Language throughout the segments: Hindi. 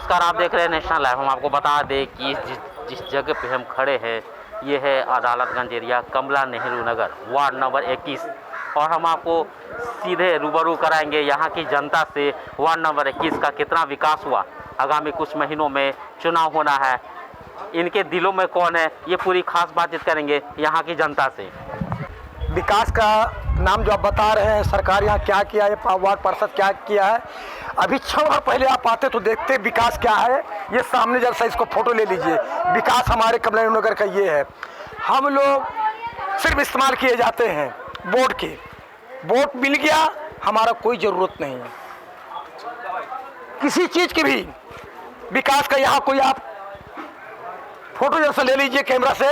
नमस्कार, आप देख रहे हैं नेशनल लाइव। हम आपको बता दें कि जिस जगह पे हम खड़े हैं ये है अदालतगंज एरिया, कमला नेहरू नगर, वार्ड नंबर 21। और हम आपको सीधे रूबरू कराएंगे यहाँ की जनता से वार्ड नंबर 21 का कितना विकास हुआ। आगामी कुछ महीनों में चुनाव होना है, इनके दिलों में कौन है, ये पूरी खास बातचीत करेंगे यहाँ की जनता से। विकास का नाम जो आप बता रहे हैं, सरकार यहाँ क्या किया है, वार्ड पार्षद क्या किया है, अभी 6 बार पहले आप आते तो देखते विकास क्या है। ये सामने जैसा इसको फोटो ले लीजिए, विकास हमारे कमला नेहरू नगर का ये है। हम लोग सिर्फ इस्तेमाल किए जाते हैं वोट के, वोट मिल गया, हमारा कोई ज़रूरत नहीं है किसी चीज़ की भी। विकास का यहाँ कोई आप फोटो जैसा ले लीजिए कैमरा से,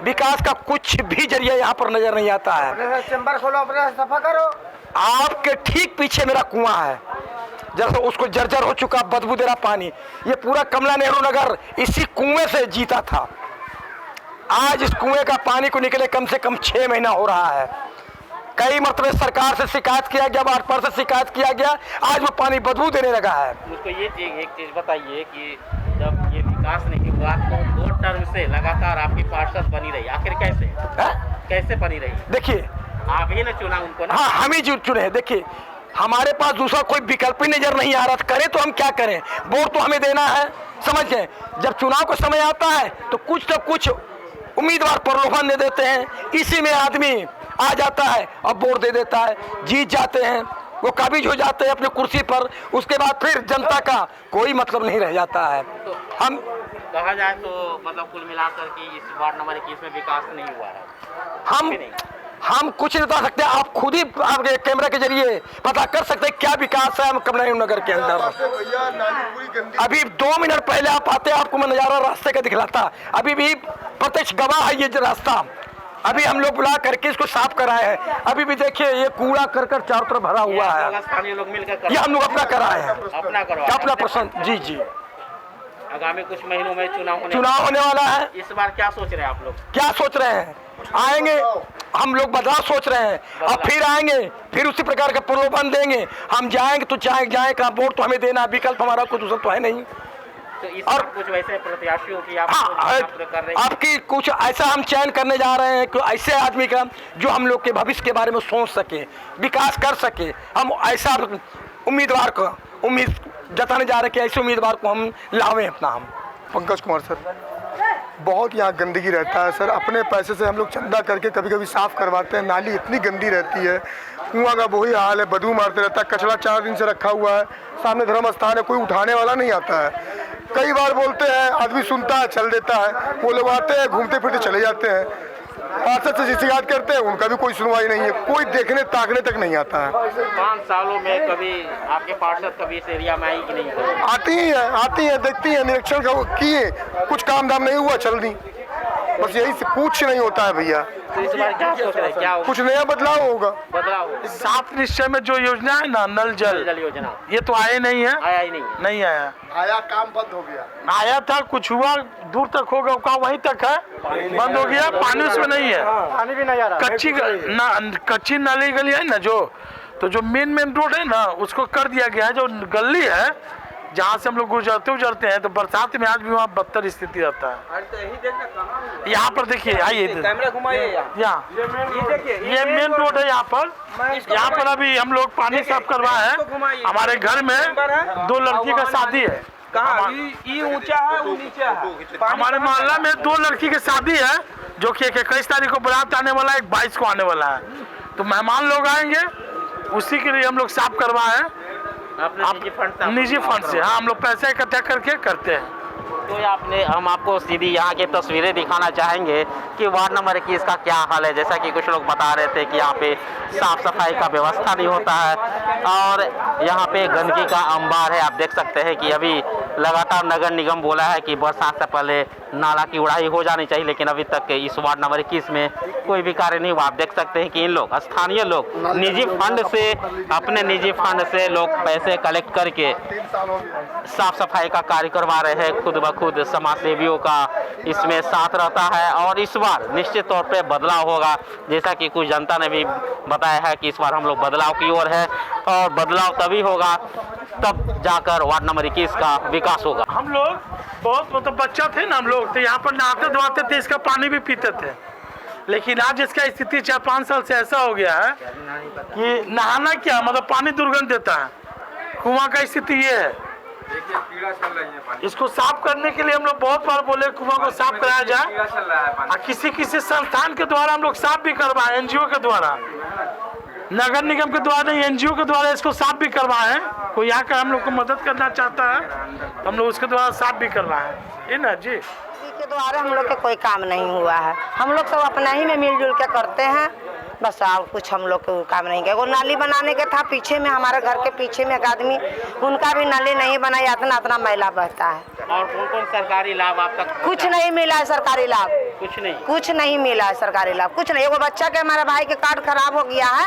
विकास का कुछ भी जरिया यहाँ पर नजर नहीं आता है। चैम्बर खोलो, अपना सफा करो। आपके ठीक पीछे मेरा कुआं है, जैसे उसको जर्जर हो चुका, बदबू दे रहा पानी। ये पूरा कमला नेहरू नगर इसी कुएं से जीता था। आज इस कुएं का पानी को निकले कम से कम 6 महीना हो रहा है। कई मरतबे सरकार से शिकायत किया गया, वार्ड पर से शिकायत किया गया, आज वो पानी बदबू देने लगा है। मुझको ये एक चीज़ बताइए कि जब ये विकास नहीं हुआ तो 2 टर्म से लगातार आपकी पार्षद बनी रही, आखिर कैसे कैसे बनी रही? देखिए, आप ही ने चुना उनको ना? हाँ, हम ही चुने। देखिए, हमारे पास दूसरा कोई विकल्प ही नजर नहीं आ रहा था। करें तो हम क्या करें, वोट तो हमें देना है, समझ गए। जब चुनाव का समय आता है तो कुछ न कुछ उम्मीदवार प्रलोभन दे देते हैं, इसी में आदमी आ जाता है और वोट दे देता है, जीत जाते हैं, वो काबिज हो जाते हैं अपने कुर्सी पर। उसके बाद फिर जनता का कोई मतलब नहीं रह जाता है। तो हम कहा जाए तो मतलब कुल मिलाकर कि इस वार्ड नंबर 21 में विकास नहीं हुआ है। हम कुछ नहीं बता सकते, आप खुद ही आपके कैमरा के जरिए पता कर सकते हैं क्या विकास है हम कमला नेहरू नगर के अंदर। अभी 2 मिनट पहले आप आते, आपको मैं नज़ारा रास्ते का दिखलाता। अभी भी प्रत्यक्ष गवाह है ये जो रास्ता, अभी हम लोग बुला करके इसको साफ कराए हैं। अभी भी देखिए ये कूड़ा करकट चारों तरफ भरा हुआ है, स्थानीय लोग मिलकर ये हम लोग अपना कराए हैं, अपना पसंद। जी जी, आगामी कुछ महीनों में चुनाव होने वाला है। इस बार क्या सोच रहे हैं आप लोग? क्या सोच रहे हैं? आएंगे हम लोग, बदलाव सोच रहे हैं, अब फिर आएंगे, फिर उसी प्रकार का प्रलोभन देंगे। हम जाएंगे तो जाए का वोट तो हमें देना, विकल्प हमारा कुछ दूसरा तो है नहीं। तो इस और कुछ वैसे प्रत्याशियों की आप कर रहे हैं? आपकी कुछ ऐसा हम चयन करने जा रहे हैं कि ऐसे आदमी का जो हम लोग के भविष्य के बारे में सोच सके, विकास कर सके। हम ऐसा उम्मीदवार को उम्मीद जताने जा रहे हैं कि ऐसे उम्मीदवार को हम लावें अपना। हम पंकज कुमार सर, बहुत यहाँ गंदगी रहता है सर। अपने पैसे से हम लोग चंदा करके कभी कभी साफ़ करवाते हैं, नाली इतनी गंदी रहती है, कुआं का वही हाल है, बदबू मारते रहता है, कचरा 4 दिन से रखा हुआ है, सामने धर्म स्थान है, कोई उठाने वाला नहीं आता है। कई बार बोलते हैं, आदमी सुनता है, चल देता है, वो लोग आते हैं, घूमते फिरते चले जाते हैं। पार्षद से शिकायत करते हैं, उनका भी कोई सुनवाई नहीं है, कोई देखने ताकने तक नहीं आता है। 5 सालों में कभी आपके पार्षद कभी इस एरिया में आई कि नहीं? आती है, देखती है, निरीक्षण किए, कुछ काम धाम नहीं हुआ, चल दी, बस यही से कुछ नहीं होता है भैया। तो इस बार क्या सोच रहे हैं, क्या कुछ नया बदलाव होगा? सात निश्चय में जो योजना है ना, नल जल योजना, ये तो आए नहीं है, आया ही नहीं आया। आया, काम बंद हो गया। आया था, कुछ हुआ, दूर तक होगा, का वहीं तक है, बंद हो गया, पानी उसमें नहीं है, पानी भी नहीं आ रहा। कच्ची नाली गली है ना, जो मेन रोड है ना, उसको कर दिया गया है। जो गली है जहाँ से हम लोग गुजरते हैं तो बरसात में आज भी वहाँ बदतर स्थिति रहता है। यहाँ पर देखिए, आइए कैमरा घुमाइए, यहाँ ये मेन रोड है। यहाँ पर अभी हम लोग पानी साफ करवाए हैं। हमारे घर में 2 लड़की का शादी है। ये ऊंचा है, वो नीचा है। हमारे मोहल्ला में 2 लड़की की शादी है, जो कि 21 तारीख को बारात आने वाला है, 22 को आने वाला है। तो मेहमान लोग आएंगे, उसी के लिए हम लोग साफ करवाए हैं निजी फंड से। हाँ, हम लोग पैसे इकट्ठा करके करते हैं। तो हम आपको सीधी यहाँ की तस्वीरें दिखाना चाहेंगे कि वार्ड नंबर 21 का क्या हाल है। जैसा कि कुछ लोग बता रहे थे कि यहाँ पे साफ सफाई का व्यवस्था नहीं होता है और यहाँ पे गंदगी का अंबार है। आप देख सकते हैं कि अभी लगातार नगर निगम बोला है कि बरसात से पहले नाला की उड़ाई हो जानी चाहिए, लेकिन अभी तक इस वार्ड नंबर 21 में कोई भी कार्य नहीं हुआ। आप देख सकते हैं कि इन लोग, स्थानीय लोग, निजी फंड से, अपने निजी फंड से लोग पैसे कलेक्ट करके साफ सफाई का कार्य करवा रहे हैं। खुद ब खुद समाज सेवियों का इसमें साथ रहता है और इस बार निश्चित तौर पे बदलाव होगा। जैसा कि कुछ जनता ने भी बताया है कि इस बार हम लोग बदलाव की ओर है और बदलाव तभी होगा तब जाकर वार्ड नंबर 21 का विकास होगा। हम लोग बहुत मतलब बच्चा थे ना, हम लोग तो यहाँ पर नहाते धोते थे, इसका पानी भी पीते थे। लेकिन आज इसका स्थिति 4-5 साल से ऐसा हो गया है कि नहाना क्या मतलब पानी दुर्गंध देता है। कुआं का स्थिति ये है। इसको साफ करने के लिए हम लोग बहुत बार बोले कुआं को साफ कराया जाए, और किसी संस्थान के द्वारा हम लोग साफ भी करवाए, एनजीओ के द्वारा, नगर निगम के द्वारा नहीं, एनजीओ के द्वारा इसको साफ भी करवाए। कोई यहाँ का हम लोग को मदद करना चाहता है, हम लोग उसके द्वारा साफ भी करवाए, है ना जी। के द्वारा हम लोग के कोई काम नहीं हुआ है। हम लोग सब अपना ही में मिलजुल के करते हैं बस, और कुछ हम लोग को काम नहीं किया। वो नाली बनाने के था पीछे में, हमारे घर के पीछे में एक आदमी, उनका भी नाली नहीं बनाई, इतना मैला बहता है। और कौन कौन सरकारी लाभ आप तक? कुछ नहीं मिला है सरकारी लाभ, कुछ नहीं मिला है सरकारी लाभ, कुछ नहीं। वो बच्चा के हमारे भाई के कार्ड खराब हो गया है,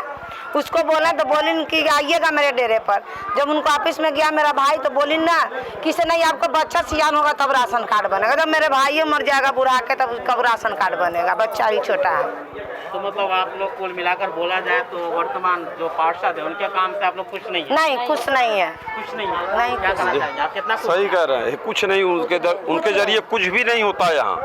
उसको बोला तो बोलिन कि आइएगा मेरे डेरे पर। जब उनको ऑफिस में गया मेरा भाई तो बोलिन ना किसे नहीं, आपका बच्चा सियान होगा तब राशन कार्ड बनेगा। जब मेरे भाई मर जाएगा बुढ़ा के तब कब राशन कार्ड बनेगा, बच्चा ही छोटा है। तो मतलब आप लोग कुल मिलाकर बोला जाए तो वर्तमान जो पार्षद है उनके काम से आप लोग खुश नहीं है? नहीं, खुश नहीं है। कुछ नहीं है? नहीं, क्या कहना चाहेंगे आप? कितना सही कह रहे हैं, कुछ नहीं, उनके जरिए कुछ भी नहीं होता यहाँ।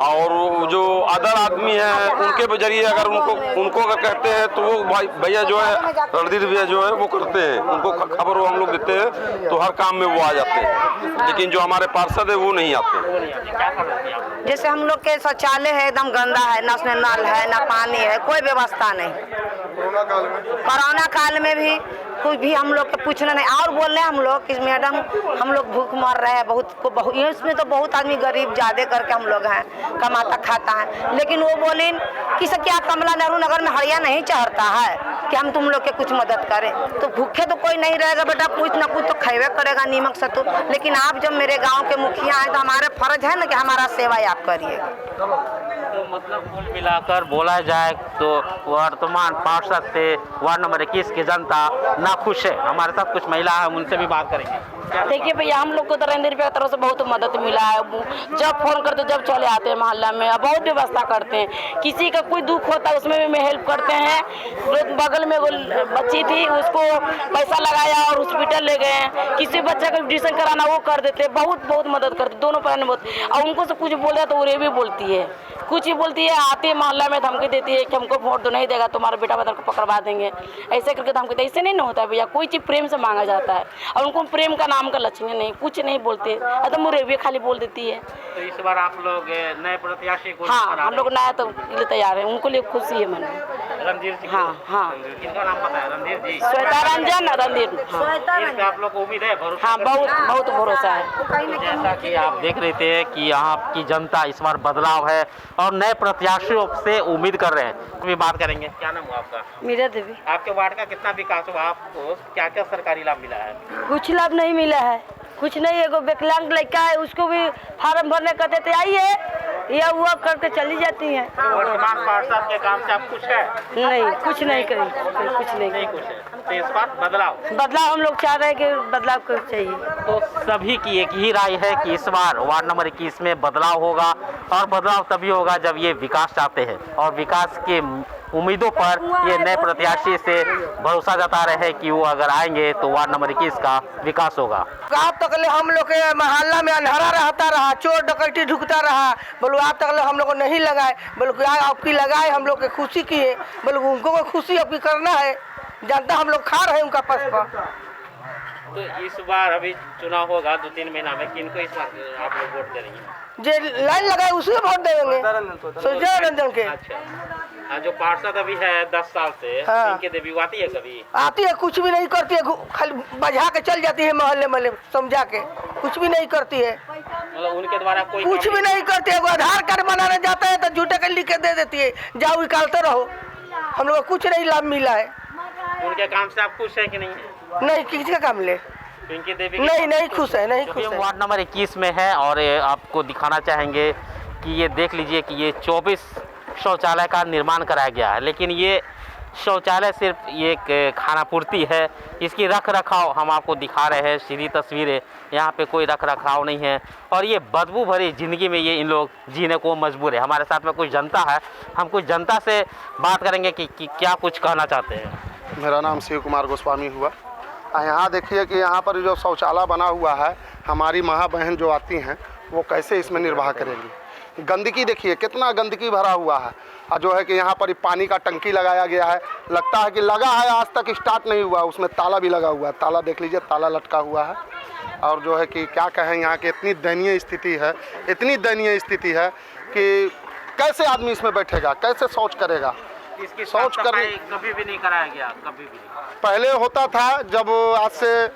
और जो अदर आदमी है उनके जरिए अगर उनको अगर कहते हैं तो वो भाई भैया जो है, रणधीर भैया जो है वो करते हैं, उनको खबर वो हम लोग देते हैं तो हर काम में वो आ जाते हैं। लेकिन जो हमारे पार्षद है वो नहीं आते। जैसे हम लोग के शौचालय है एकदम गंदा है, ना उसमें नल है ना पानी है, कोई व्यवस्था नहीं। कोरोना काल में भी कुछ भी हम लोग के पूछना नहीं। और बोल रहे हैं हम लोग कि मैडम हम लोग भूख मर रहे हैं, बहुत इसमें तो बहुत आदमी गरीब ज्यादा करके हम लोग हैं, कमाता खाता है। लेकिन वो बोली कि से क्या कमला नेहरू नगर में हरिया नहीं चाहता है कि हम तुम लोग के कुछ मदद करें। तो भूखे तो कोई नहीं रहेगा बेटा, कुछ ना कुछ तो खेवे करेगा नीमक सत्तू। लेकिन आप जब मेरे गाँव के मुखिया हैं तो हमारे फर्ज है ना कि हमारा सेवा आप करिए। तो मतलब कुल मिलाकर बोला जाए तो वर्तमान पार्षद से वार्ड नंबर 21 की जनता ना खुश है। हमारे साथ कुछ महिला है, उनसे भी बात करेंगे। देखिए भैया, हम लोग को तो रणधीर भैया की तरफ से बहुत मदद मिला है। जब फोन करते जब चले आते हैं मोहल्ला में, बहुत व्यवस्था करते हैं। किसी का कोई दुख होता है उसमें भी मैं हेल्प करते हैं। बगल में वो बच्ची थी, उसको पैसा लगाया और हॉस्पिटल ले गए। किसी बच्चे का एडमिशन कराना वो कर देते, बहुत मदद करते, दोनों पर बहुत। और उनको से कुछ बोले तो वो भी बोलती है, कुछ ही बोलती है। आती है मोहल्ला में धमकी देती है कि हमको वोट तो नहीं देगा, तुम्हारा बेटा बदल को पकड़वा देंगे, ऐसे करके धमकी देती है। ऐसे नहीं होता है भैया, कोई चीज़ प्रेम से मांगा जाता है। और उनको प्रेम का नाम का लक्ष्य नहीं, कुछ नहीं बोलते, तो मुझे खाली बोल देती है। तो इस बार आप लोग नए प्रत्याशी को? हाँ, हम लोग नया तो तैयार है, उनको लिए खुशी है मन। रणधीर जी? हाँ, किनका नाम पता है? रणधीर जी? श्वेता रंजन, रणधीर। हाँ, आप लोग को उम्मीद है, भरोसा? हाँ, बहुत भरोसा है। जैसा कि आप देख रहे थे कि यहाँ की जनता इस बार बदलाव है और नए प्रत्याशियों से उम्मीद कर रहे हैं। अभी बात करेंगे। क्या नाम हुआ आपका? मीरा देवी। आपके वार्ड का कितना विकास हुआ? आपको क्या क्या सरकारी लाभ मिला है? कुछ लाभ नहीं मिला है, कुछ नहीं। एगो विकलांग लड़का है, उसको भी फार्म भरने कहते थे आइए, या हुआ करके चली जाती हैं। तो वर्तमान पार्षद के काम से आप खुश है? नहीं, कुछ नहीं करी, कुछ नहीं खुश है। तो इस बार बदलाव हम लोग चाह रहे हैं कि बदलाव को चाहिए। तो सभी की एक ही राय है कि इस बार वार्ड नंबर 21 में बदलाव होगा, और बदलाव तभी होगा जब ये विकास चाहते हैं। और विकास के उम्मीदों पर ये नए प्रत्याशी से भरोसा जता रहे हैं कि वो अगर आएंगे तो वार्ड नंबर 21 का विकास होगा। आप तक ले हम लोग के मोहल्ला में अंधारा रहता रहा, चोर डकैती ढुकता रहा, बोलो आप तक ले हम लोग को नहीं लगाए, बोलो क्या आपकी लगाए, हम लोग के खुशी की है, बोलो उनको को खुशी आपकी करना है, जनता हम लोग खा रहे हैं उनका पसपा। तो इस बार अभी चुनाव होगा 2-3 महीना में, किनको इस बार आप लोग वोट देंगे? जो लाइन लगाए उसी को वोट देंगे, सुजय रंजन के। अच्छा, जो पार्षद अभी है 10 साल से, हाँ। इनके देवी आती है कभी? आती है, कुछ भी नहीं करती है, खाली बजा के चल जाती है मोहल्ले में समझा के, कुछ भी नहीं करती है। मतलब उनके द्वारा कोई कुछ भी नहीं करती है। वो आधार कार्ड बनाने जाता है तो झूठे के लिख के दे देती है, जाओ निकालते रहो। हम लोग को कुछ नहीं लाभ मिला है। उनके काम से आप खुश है कि नहीं? नहीं, किसी का काम ले पिंकी देवी नहीं खुश है, नहीं खुश है। वार्ड नंबर 21 में है और आपको दिखाना चाहेंगे कि ये देख लीजिए कि ये 24 शौचालय का निर्माण कराया गया है। लेकिन ये शौचालय सिर्फ ये एक खानापूर्ति है, इसकी रख रखाव हम आपको दिखा रहे हैं, सीधी तस्वीरें। यहाँ पे कोई रख रखाव नहीं है और ये बदबू भरी ज़िंदगी में ये इन लोग जीने को मजबूर है। हमारे साथ में कुछ जनता है, हम कुछ जनता से बात करेंगे कि क्या कुछ कहना चाहते हैं। मेरा नाम शिव कुमार गोस्वामी हुआ यहाँ देखिए कि यहाँ पर जो शौचालय बना हुआ है, हमारी माँ बहन जो आती हैं वो कैसे इसमें निर्वाह करेंगी। गंदगी देखिए कितना गंदगी भरा हुआ है, और जो है कि यहाँ पर पानी का टंकी लगाया गया है, लगता है कि लगा है आज तक स्टार्ट नहीं हुआ, उसमें ताला भी लगा हुआ है, ताला देख लीजिए ताला लटका हुआ है। और जो है कि क्या कहें, यहाँ की इतनी दयनीय स्थिति है, इतनी दयनीय स्थिति है कि कैसे आदमी इसमें बैठेगा, कैसे शौच करेगा। इसकी शौच करने कभी भी नहीं कराया गया, कभी भी नहीं। पहले होता था, जब आज से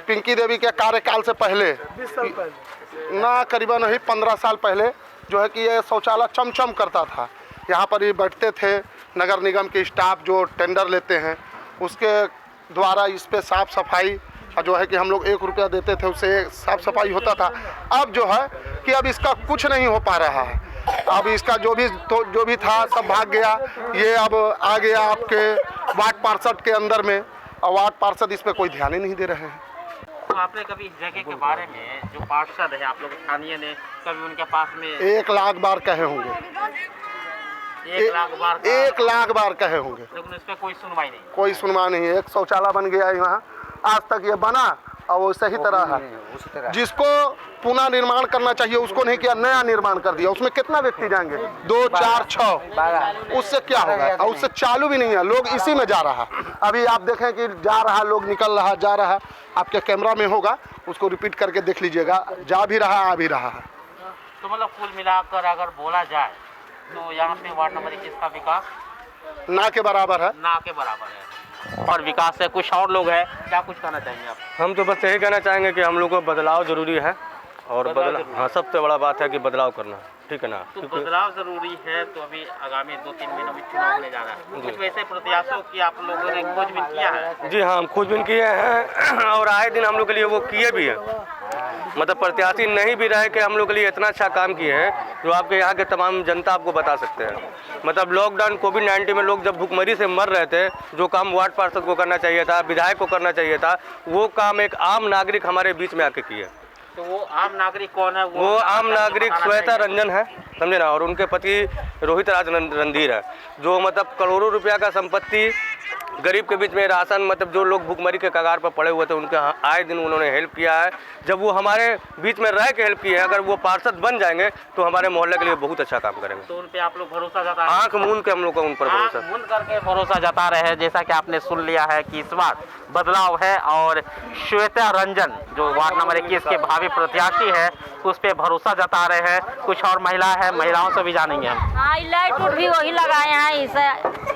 पिंकी देवी के कार्यकाल से पहले 20 साल पहले ना करीबन ही 15 साल पहले जो है कि ये शौचालय चमचम करता था। यहाँ पर ही बैठते थे नगर निगम के स्टाफ जो टेंडर लेते हैं, उसके द्वारा इस पे साफ़ सफाई जो है कि हम लोग 1 रुपया देते थे, उससे साफ़ सफाई होता था। अब जो है कि अब इसका कुछ नहीं हो पा रहा है। अब इसका जो भी था सब भाग गया। ये अब आ गया आपके वार्ड पार्षद के अंदर में, और वार्ड पार्षद इस पर कोई ध्यान ही नहीं दे रहे हैं। तो आपने कभी इस जगह के बारे में जो पार्षद है आप लोग स्थानीय ने कभी उनके पास में 1 लाख बार कहे होंगे, 1 लाख बार 1 लाख बार कहे होंगे, लेकिन इस पर कोई सुनवाई नहीं। कोई सुनवाई नहीं है। एक शौचालय बन गया है यहाँ, आज तक ये बना और वो सही तरह है। जिसको पुनः निर्माण करना चाहिए उसको नहीं किया, नया निर्माण कर दिया। उसमें कितना व्यक्ति जाएंगे, 2, 4, 6, उससे क्या होगा। और उससे चालू भी नहीं है, लोग इसी में जा रहा है। अभी आप देखें कि जा रहा, लोग निकल रहा, जा रहा, आपके कैमरा में होगा, उसको रिपीट करके देख लीजिएगा, जा भी रहा, आ भी रहा है। तो मतलब कुल मिलाकर अगर बोला जाए तो यहाँ पे वार्ड नंबर 21 का विकास ना के बराबर है, ना के बराबर है। और विकास है, कुछ और लोग हैं, क्या कुछ कहना चाहेंगे आप? हम तो बस यही कहना चाहेंगे कि हम लोग को बदलाव जरूरी है, और बदलाव, हाँ, सबसे बड़ा बात है कि बदलाव करना, ठीक है ना। तो बदलाव जरूरी है, तो अभी आगामी 2-3 महीनों में चुनाव होने जा रहा है। कुछ वैसे प्रत्याशियों की आप लोगों ने खोजबीन किया है? जी हाँ, हम खोजबीन किए हैं, और आए दिन हम लोग के लिए वो किए भी हैं। मतलब प्रत्याशी नहीं भी रहे कि हम लोग के लिए इतना अच्छा काम किए हैं जो आपके यहाँ के तमाम जनता आपको बता सकते हैं। मतलब लॉकडाउन कोविड-19 में लोग जब भूखमरी से मर रहे थे, जो काम वार्ड पार्षद को करना चाहिए था, विधायक को करना चाहिए था, वो काम एक आम नागरिक हमारे बीच में आके किए। तो वो आम नागरिक कौन है? वो आम नागरिक श्वेता रंजन है, समझे ना, और उनके पति रोहित राज रणधीर है, जो मतलब करोड़ों रुपया का संपत्ति, गरीब के बीच में राशन, मतलब जो लोग भूखमरी के कगार पर पड़े हुए थे उनके आए दिन उन्होंने हेल्प किया है। जब वो हमारे बीच में रह के हेल्प किए हैं, अगर वो पार्षद बन जाएंगे तो हमारे मोहल्ले के लिए बहुत अच्छा काम करेंगे। तो उन पे आप लोग भरोसा जता रहे हैं? आंख मूंद के हम लोग का उन पर भरोसा, मूंद करके भरोसा जता रहे हैं। जैसा कि आपने सुन लिया है कि इस बार बदलाव है, और श्वेता रंजन जो वार्ड नंबर 21 के भावी प्रत्याशी है उस पर भरोसा जता रहे हैं। कुछ और महिला है, महिलाओं से भी जानेंगे हम। हाँ, लाइट उट भी वही लगाए हैं, इसे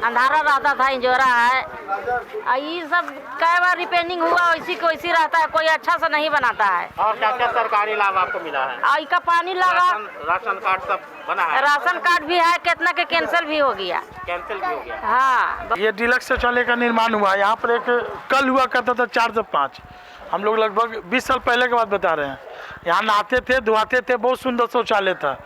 अंधारा रहता था, इंजोरा है, ये सब कई बार रिपेयरिंग हुआ, वैसी को वैसी रहता है, कोई अच्छा से नहीं बनाता है। और क्या क्या सरकारी लाभ आपको मिला है? आई का पानी लगा, राशन कार्ड सब बना है? राशन कार्ड भी है, कितना के कैंसिल भी हो गया। कैंसिल भी हो गया? हाँ। ये डीलक्स शौचालय का निर्माण हुआ। यहाँ पर एक कल हुआ करता था 4 से 5, हम लोग लगभग 20 साल पहले की बात बता रहे हैं। यहाँ नहाते थे, धोआते थे, बहुत सुंदर शौचालय था,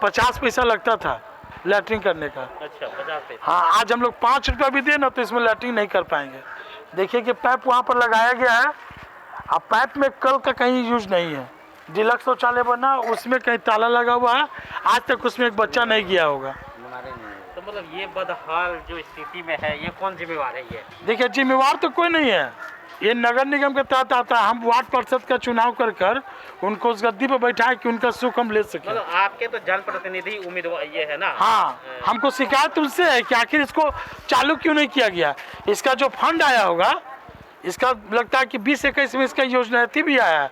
50 पैसा लगता था लैट्रिन करने का। अच्छा, 50 पैसा। हाँ, आज हम लोग 5 रुपया भी दें ना तो इसमें लैट्रिन नहीं कर पाएंगे। देखिए कि पाइप वहाँ पर लगाया गया है, अब पाइप में कल का कहीं यूज नहीं है। डीलक्स शौचालय बना, उसमें कहीं ताला लगा हुआ है, आज तक उसमें एक बच्चा नहीं गया होगा। तो मतलब ये बदहाल जो स्थिति में है, ये कौन जिम्मेवार है? ये देखिए, जिम्मेवार तो कोई नहीं है, ये नगर निगम के तहत आता है। हम वार्ड पार्षद का चुनाव कर उनको उस गद्दी पर बैठाए कि उनका सुख हम ले सकें। मतलब आपके तो जनप्रतिनिधि उम्मीदवार ये है ना? हाँ, हमको शिकायत उनसे है कि आखिर इसको चालू क्यों नहीं किया गया। इसका जो फंड आया होगा, इसका लगता है कि 20-21 में इसका योजना भी आया है,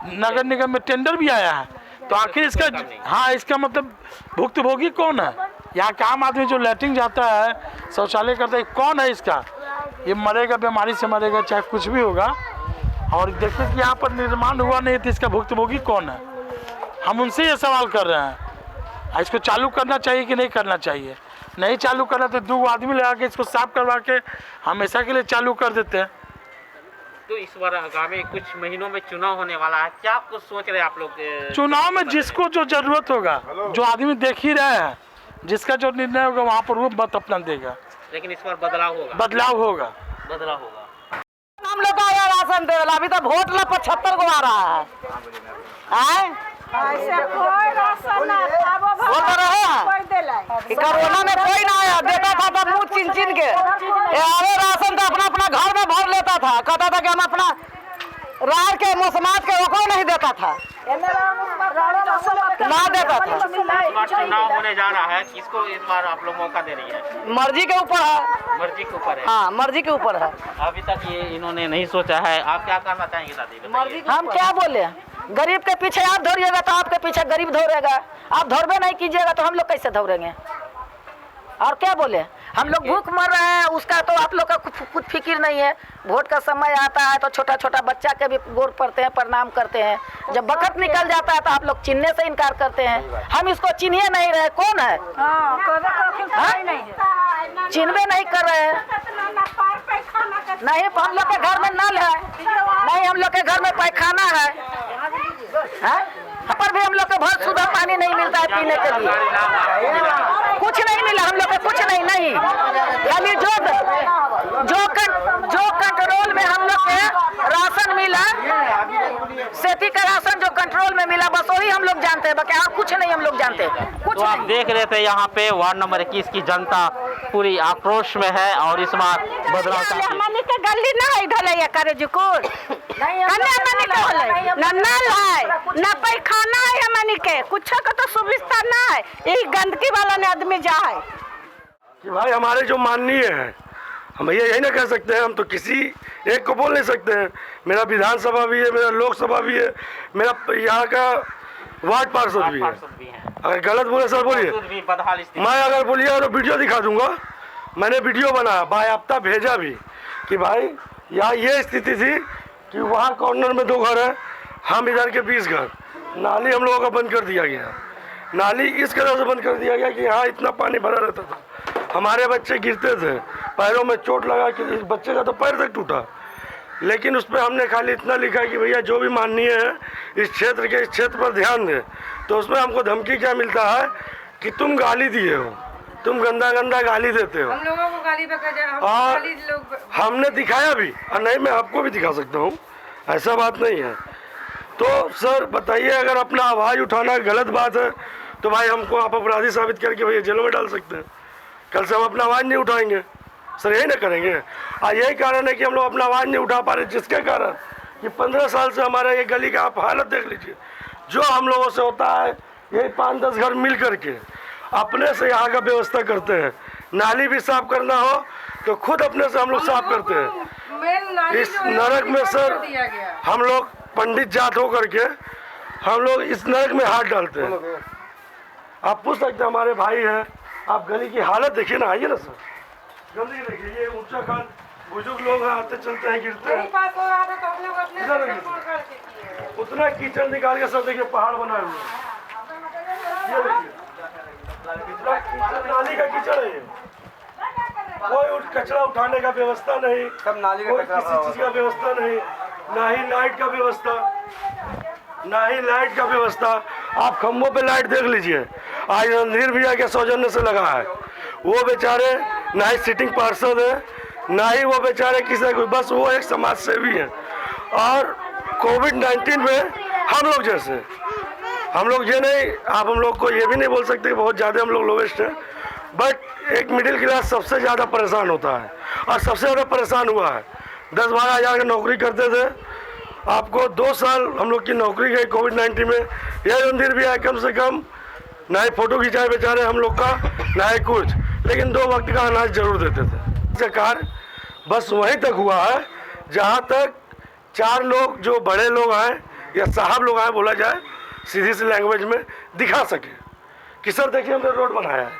नगर निगम में टेंडर भी आया है, तो आखिर इसका, हाँ, इसका मतलब भुक्तभोगी कौन है? यहाँ का आम आदमी जो लैट्रिन जाता है, शौचालय करता है, कौन है इसका? ये मरेगा, बीमारी से मरेगा, चाहे कुछ भी होगा। और देखिए कि यहाँ पर निर्माण हुआ नहीं तो इसका भुक्तभोगी कौन है? हम उनसे ये सवाल कर रहे हैं, इसको चालू करना चाहिए कि नहीं करना चाहिए। नहीं चालू करना तो 2 आदमी लगा के इसको साफ करवा के हमेशा के लिए चालू कर देते हैं। तो इस बार आगामी कुछ महीनों में चुनाव होने वाला है, क्या कुछ सोच रहे हैं आप लोग? चुनाव में जिसको जो जरूरत होगा, जो आदमी देख ही रहे हैं, जिसका जो निर्णय होगा वहाँ पर वो मत अपना देगा। लेकिन इस बार बदलाव होगा? बदलाव होगा, बदलाव होगा। हम लोग का आया राशन देवला, अभी तो वोट ला 75 को आ रहा है। वो तो रहे हैं कि कोरोना में कोई ना आया, देता था तब मुँह चिन चिन के आवे राशन तो अपना अपना घर में भर लेता था, कहता था कि हम अपना रार के मुसमात के वो कोई नहीं देता था, ना देता था। चुनाव होने जा रहा है, किसको इस बार आप लोग मौका दे रही है? मर्जी के ऊपर है, मर्जी के ऊपर है। हाँ मर्जी के ऊपर है। अभी तक ये इन्होंने नहीं सोचा है, आप क्या करना चाहेंगे दादी? हम क्या बोले, गरीब के पीछे आप दौड़िएगा तो आपके पीछे गरीब दौड़ेगा, आप दौड़बे नहीं कीजिएगा तो हम लोग कैसे दौड़ेंगे? और क्या बोले, हम लोग भूख मर रहे हैं, उसका तो आप लोग का कुछ फिक्र नहीं है। वोट का समय आता है तो छोटा छोटा बच्चा के भी गोर पड़ते हैं, प्रणाम करते हैं। जब वक्त निकल जाता है तो आप लोग चिन्हने से इनकार करते हैं। हम इसको चिन्हे नहीं रहे, कौन है? चिन्हबे नहीं कर रहे हैं। नहीं हम लोग के घर में नल है, नहीं हम लोग के घर में पैखाना है, पर भी हम लोग को बहुत शुद्ध पानी नहीं मिलता है पीने के लिए, कुछ नहीं मिला हम लोग को, कुछ नहीं खाली जो कंट्रोल में हम लोग के राशन मिला, सेती का राशन जो कंट्रोल में मिला, बस वही हम लोग जानते हैं, बाकी और कुछ नहीं हम लोग जानते कुछ। तो आप देख रहे थे यहाँ पे वार्ड नंबर 21 की जनता पूरी आक्रोश में है और इस बार बदलाव गली ना इधर करे जुकुर न नल है न पैखाना है, हमनी के कुछ का तो सुविधा ना है, यही गंदगी वाला ने आदमी जा है कि भाई हमारे जो माननीय हैं, हम ये यही ना कह सकते हैं, हम तो किसी एक को बोल नहीं सकते हैं। मेरा विधानसभा भी है, मेरा लोकसभा भी है, मेरा यहाँ का वार्ड पार्षद भी है। अगर गलत बोले सर बोलिए, मैं अगर बोलिए तो वीडियो दिखा दूंगा। मैंने वीडियो बनाया, बायाफ्ता भेजा भी कि भाई यहाँ ये स्थिति थी कि वहाँ कॉर्नर में 2 घर है, हम इधर के 20 घर, नाली हम लोगों का बंद कर दिया गया। नाली इस तरह से बंद कर दिया गया कि यहाँ इतना पानी भरा रहता था, हमारे बच्चे गिरते थे, पैरों में चोट लगा कि इस बच्चे का तो पैर तक टूटा। लेकिन उस पर हमने खाली इतना लिखा कि भैया जो भी माननीय है इस क्षेत्र पर ध्यान दें। तो उसमें हमको धमकी क्या मिलता है कि तुम गाली दिए हो, तुम गंदा गंदा गाली देते हो। हम लोगों को गाली और हमने दिखाया भी, और नहीं मैं आपको भी दिखा सकता हूँ, ऐसा बात नहीं है। तो सर बताइए, अगर अपना आवाज़ उठाना गलत बात है तो भाई हमको आप अपराधी साबित करके भैया जेलों में डाल सकते हैं। कल से हम अपना आवाज़ नहीं उठाएंगे सर, यही ना करेंगे। और यही कारण है कि हम लोग अपना आवाज़ नहीं उठा पा रहे, जिसके कारण कि 15 साल से हमारा ये गली का आप हालत देख लीजिए। जो हम लोगों से होता है, यही 5-10 घर मिल करके अपने से यहाँ का व्यवस्था करते हैं। नाली भी साफ करना हो तो खुद अपने से हम लोग साफ करते हैं। इस नरक में सर हम लोग पंडित जात हो करके हम लोग इस नरक में हाथ डालते हैं। आप पूछ सकते हैं, हमारे भाई हैं, आप गली की हालत देखिए ना, आइए ना सर, गंदगी देखिए, ये ऊंचा खान बुजुर्ग लोग आते चलते हैं, गिरते हैं, उतना कीचड़ निकाल के सब देखिए पहाड़ बनाए हुए, ये देखिए नाली का कीचड़ है। कोई कचरा उठाने का व्यवस्था नहीं, सब नाली का किसी चीज का व्यवस्था नहीं, ना ही लाइट का व्यवस्था, ना ही लाइट का व्यवस्था। आप खंभों पे लाइट देख लीजिए, आज रणधीर भैया के सौजन्य से लगा है, वो बेचारे ना ही सिटिंग पार्षद है, ना ही वो बेचारे किसी को, बस वो एक समाज सेवी है। और कोविड-19 में हम लोग जैसे, हम लोग ये नहीं, आप हम लोग को ये भी नहीं बोल सकते कि बहुत ज़्यादा हम लोग लोवेस्ट हैं, बट एक मिडिल क्लास सबसे ज़्यादा परेशान होता है और सबसे ज़्यादा परेशान हुआ है। 10-12 हज़ार की नौकरी करते थे, आपको 2 साल हम लोग की नौकरी गई कोविड-19 में। यह रणधीर भी है, कम से कम ना ही फोटो खिंचाए बेचारे हम लोग का, ना ही कुछ, लेकिन 2 वक्त का अनाज जरूर देते थे। सरकार बस वहीं तक हुआ है जहाँ तक 4 लोग जो बड़े लोग आए या साहब लोग आए, बोला जाए सीधी सी लैंग्वेज में, दिखा सके कि सर देखिए हमने रोड बनाया है,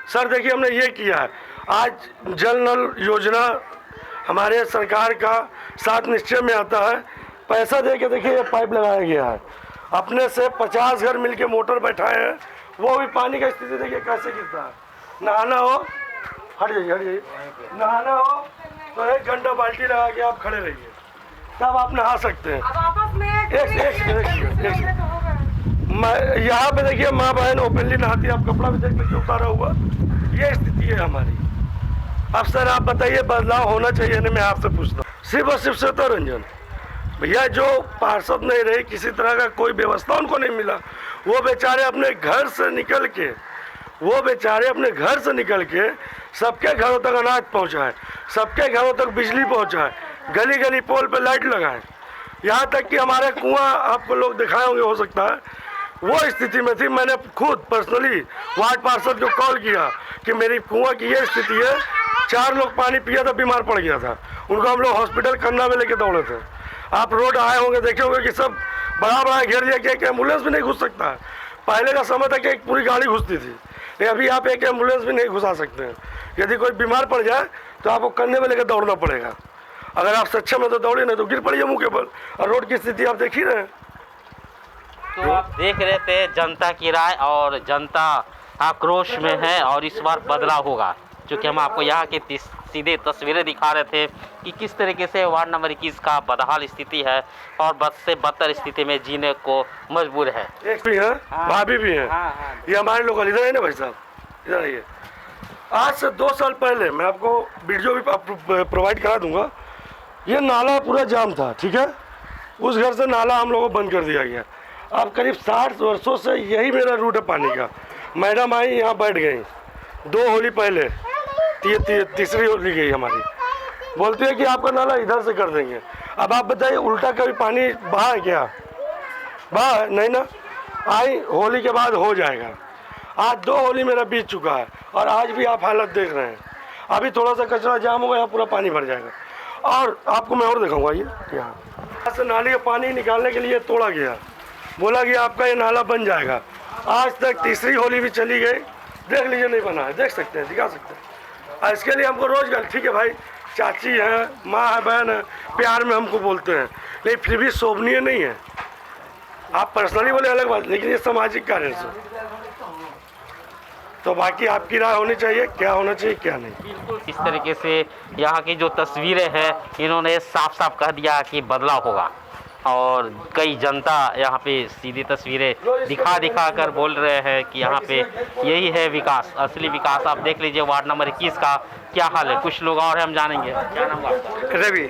सर देखिए हमने ये किया है। आज जल नल योजना हमारे सरकार का 7 निश्चय में आता है, पैसा दे के देखिए ये पाइप लगाया गया है, अपने से 50 घर मिलके मोटर बैठाए हैं, वो भी पानी का स्थिति देखिए कैसे गिरता है। नहाना हो, हट जाइए, नहाना हो तो 1 घंटा बाल्टी लगा के आप खड़े रहिए, तब आप नहा सकते हैं। मैं यहाँ पे देखिए माँ बहन ओपनली नहाती है, आप कपड़ा भी देख लीजिए उतारा हुआ, ये स्थिति है हमारी। अब सर आप बताइए बदलाव होना चाहिए नहीं, मैं आपसे पूछता हूँ। सिर्फ और सिर्फ श्वेता रंजन भैया जो पार्षद नहीं रहे, किसी तरह का कोई व्यवस्था उनको नहीं मिला, वो बेचारे अपने घर से निकल के सबके घरों तक अनाज पहुंचाए, सबके घरों तक बिजली पहुंचाए, गली गली पोल पे लाइट लगाए, यहाँ तक कि हमारे कुआं आपको लोग दिखाए होंगे, हो सकता है वो स्थिति में थी। मैंने खुद पर्सनली वार्ड पार्षद को कॉल किया कि मेरी कुआं की ये स्थिति है, 4 लोग पानी पिया था, बीमार पड़ गया था, उनको हम लोग हॉस्पिटल खन्ना में लेके दौड़े थे। आप रोड आए होंगे, देखे होंगे कि सब बड़ा घेर दिया कि एक एम्बुलेंस भी नहीं घुस सकता है। पहले का समय था कि एक पूरी गाड़ी घुसती थी, लेकिन अभी आप एक एम्बुलेंस भी नहीं घुसा सकते हैं। यदि कोई बीमार पड़ जाए तो आपको कंधे में लेकर दौड़ना पड़ेगा। अगर आप सक्षम है तो दौड़े, नहीं तो गिर पड़िए मुँह के बल। और रोड की स्थिति आप देख ही रहे हैं। तो आप देख रहे थे जनता की राय, और जनता आक्रोश में है और इस बार बदलाव होगा। क्योंकि हम आपको यहाँ की सीधे तस्वीरें दिखा रहे थे कि किस तरीके से वार्ड नंबर 21 का बदहाल स्थिति है और बद से बदतर स्थिति में जीने को मजबूर है। एक भी है, भाभी भी है। ये हमारे लोग इधर है ना भाई साहब, इधर आइए। आज से 2 साल पहले मैं आपको वीडियो भी प्रोवाइड करा दूंगा। ये नाला पूरा जाम था, ठीक है, उस घर से नाला हम लोगों को बंद कर दिया गया। अब करीब 60 वर्षों से यही मेरा रूट है पानी का। मैडम आई, यहाँ बैठ गई 2 होली पहले, तीसरी होली गई हमारी, बोलती है कि आपका नाला इधर से कर देंगे। अब आप बताइए, उल्टा कभी पानी बहा क्या? बहा नहीं ना। आई होली के बाद हो जाएगा। आज 2 होली मेरा बीत चुका है और आज भी आप हालत देख रहे हैं। अभी थोड़ा सा कचरा जाम होगा, यहाँ पूरा पानी भर जाएगा। और आपको मैं और दिखाऊंगा, ये यहाँ से नाली का पानी निकालने के लिए तोड़ा गया, बोला कि आपका ये नाला बन जाएगा। आज तक तीसरी होली भी चली गई, देख लीजिए नहीं बना है, देख सकते हैं, दिखा सकते हैं। और इसके लिए हमको रोजगार, ठीक है भाई, चाची है, माँ है, बहन है, प्यार में हमको बोलते हैं, लेकिन फिर भी शोभनीय नहीं है। आप पर्सनली बोले अलग बात, लेकिन ये सामाजिक कार्य से। तो बाकी आपकी राय होनी चाहिए, क्या होना चाहिए क्या नहीं। इस तरीके से यहाँ की जो तस्वीरें हैं, इन्होंने साफ साफ कह दिया कि बदलाव होगा। और कई जनता यहाँ पे सीधी तस्वीरें दिखा कर बोल रहे हैं कि यहाँ पे यही है विकास, असली विकास। आप देख लीजिए वार्ड नंबर 21 का क्या हाल है। कुछ लोग और हैं, हम जानेंगे। क्या नाम आपका? रवि।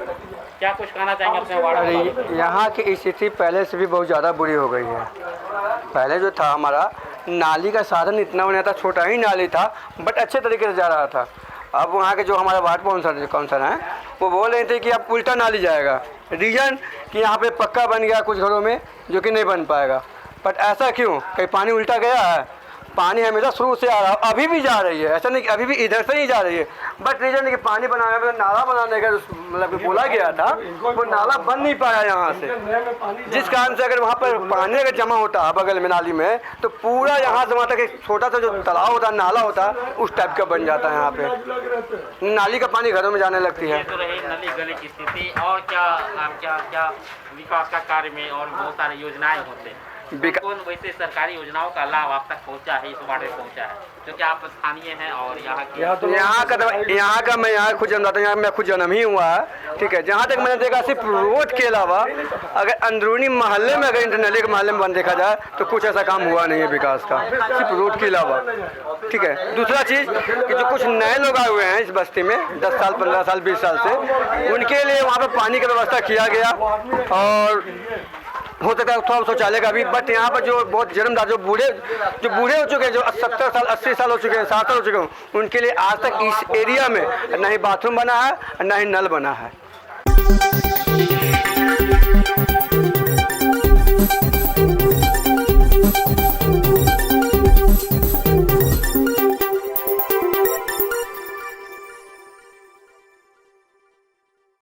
क्या कुछ कहना चाहेंगे अपने वार्ड? यहाँ की स्थिति पहले से भी बहुत ज़्यादा बुरी हो गई है। पहले जो था हमारा नाली का साधन इतना नहीं था, छोटा ही नाली था, बट अच्छे तरीके से जा रहा था। अब वहाँ के जो हमारे वार्ड काउंसलर हैं, वो बोल रहे थे कि अब उल्टा नाली जाएगा। रीजन कि यहाँ पे पक्का बन गया कुछ घरों में, जो कि नहीं बन पाएगा। बट ऐसा क्यों? कहीं पानी उल्टा गया है? पानी हमेशा शुरू से आ रहा है, अभी भी जा रही है, ऐसा नहीं कि अभी भी इधर से ही जा रही है। बट रीजन कि पानी बनाने में नाला बनाने का मतलब बोला गया था, वो नाला बन नहीं पाया यहाँ से, जिस कारण से अगर वहाँ पर पानी अगर जमा होता है बगल में नाली में, तो पूरा यहाँ से वहाँ तक एक छोटा सा जो तालाब होता है, नाला होता है, उस टाइप का बन जाता है। यहाँ पे नाली का पानी घरों में जाने लगती है। तो रही नली गली की स्थिति, और क्या विकास का कार्य में और बहुत सारी योजनाएं होते हैं, कौन वैसे सरकारी योजनाओं का लाभ आप तक पहुंचा है, इस वार्ड में पहुंचा है? क्योंकि आप स्थानीय हैं और यहाँ का मैं यहाँ खुद जन्म यहाँ मैं खुद जन्म ही हुआ है, ठीक है। जहाँ तक मैंने देखा, सिर्फ रोड के अलावा अगर अंदरूनी मोहल्ले में, अगर इंटरनली के मोहल्ले में बंद देखा जाए तो कुछ ऐसा काम हुआ नहीं है विकास का, सिर्फ रोड के अलावा, ठीक है। दूसरा चीज़ कि जो कुछ नए लोग आए हुए हैं इस बस्ती में 10 साल 15 साल 20 साल से, उनके लिए वहाँ पर पानी की व्यवस्था किया गया और हो सकता है थोड़ा शौचालय का भी। बट यहाँ पर जो बहुत जन्मदार जो बूढ़े हो चुके हैं, जो 70 साल 80 साल हो चुके हैं, 60 साल हो चुके हैं, उनके लिए आज तक इस एरिया में न ही बाथरूम बना है न ही नल बना है।